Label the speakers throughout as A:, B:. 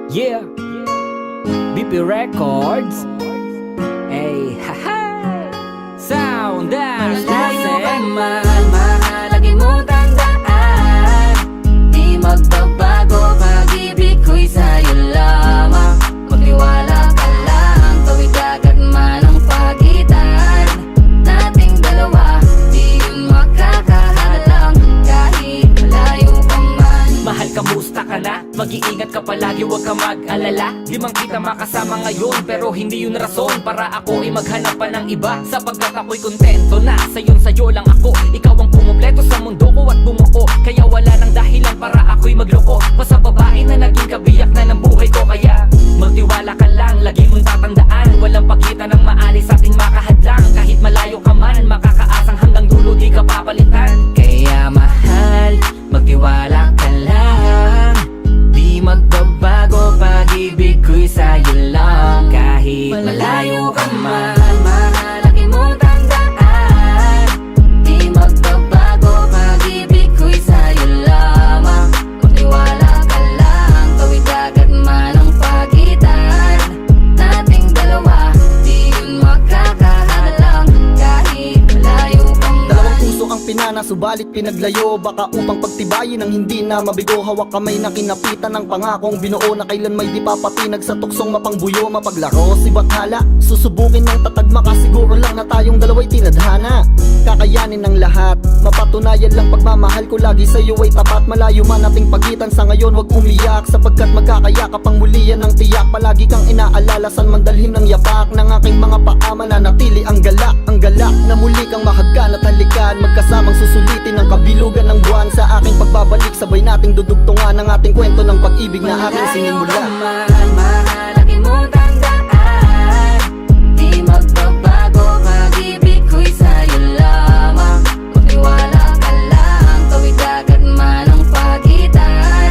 A: Yeah, BP Records. Hey, haha. Sound that's
B: Malayo ka
A: listen.
B: man, mahalagi mo tandaan. Di magbabago, pag-ibig ko'y sa'yo lamang. Magtiwala ka lang, tuwing dagat man ang pagitan nating dalawa, di yun makakahalang kahit malayo ka man.
A: Mahal, kamusta ka na? Mag-iingat ka palagi, huwag ka mag-alala. Di man kita makasama ngayon, pero hindi yun rason para ako ay maghanap pa ng iba. Sapagkat ako'y kontento na sa'yo lang ako. Ikaw ang pumumpleto sa mundo ko at bumuo. Kaya wala nang dahilan para ako'y magloko pa sa babae na naging kabiyak na ng buhay ko. Kaya magtiwala ka lang, lagi mong tatandaan, walang pagitan ng maalis sa ating makahadlang. Kahit malayo ka man, makakaasang hanggang dulo di ka papalitan.
B: Kaya mahal, magtiwala ka lang. Di magbabago, pag-ibig ko'y sa'yo lang. Kahit malayo ka man, mahalagi mo tandaan. Di magbabago, pag-ibig ko'y sa'yo lamang. Magtiwala ka lang, tawid dagat man ang pagitan nating dalawa, di yun makakahalang kahit malayo ka man.
C: Dalawang puso ang pinana, subalit pinaglayo. Baka upang pagtibayin ang hindi na mabigo. Hawak kamay na kinapitan ng pangakong binuo na kailan may di papatinag sa tuksong mapangbuyo. Mapaglaro si Bathala, susubukin ng tatag, makasiguro lang na tayong dalawa'y tinadhana. Kakayanin ng lahat, mapatunayan lang pagmamahal ko lagi sa'yo ay tapat. Malayo man ating pagitan sa ngayon, wag umiyak, sapagkat magkakayakap ang muli yan ng tiyak. Palagi kang inaalala, saan man dalhin ng yapak ng aking mga paa, mananatili ang galak na muli kang mahagkan at halikan. Magkasamang susulitin ang kabilugan ng buwan. Sa aking pagbabalik, sabay nating dudugtungan ang ating kwento ng pag-ibig na aking sinimula.
B: Malayo ka man, mahalagi mo tandaan. Di magbabago, pag-ibig ko'y sa'yo lamang. Magtiwala ka lang, tawid dagat man ang pagitan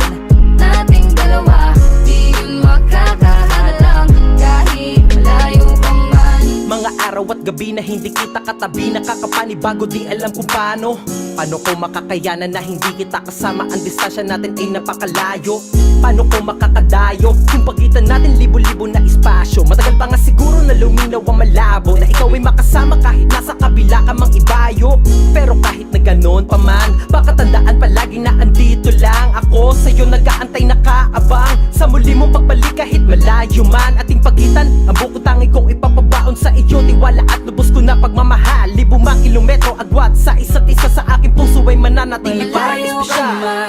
B: nating dalawa, di yun makakahalang kahit malayo ka man.
D: Mga araw at gabi na hindi kita katabi, nakakapanibago, di alam kung paano. Paano ko makakayanan na hindi kita kasama? Ang distansya natin ay napakalayo. Paano ko makakadayo kung pagitan natin libo-libo na espasyo? Matagal pa nga siguro na luminaw ang malabo, na ikaw ay makasama kahit nasa kabila ka mang ibayo. Pero kahit na ganon pa man, baka tandaan palagi na andito lang ako sa'yo, nag-aantay nakaabang sa muli mong pagbalik kahit malayo man ating pagitan. Ang buko tangi kong ipapabaon sa iyo, tiwala at lubos ko na pagmamahal. Libong kilometro agwat sa isa't isa, sa aking puso ay mananatili para
B: Malayo ka
D: espesyal.
B: man,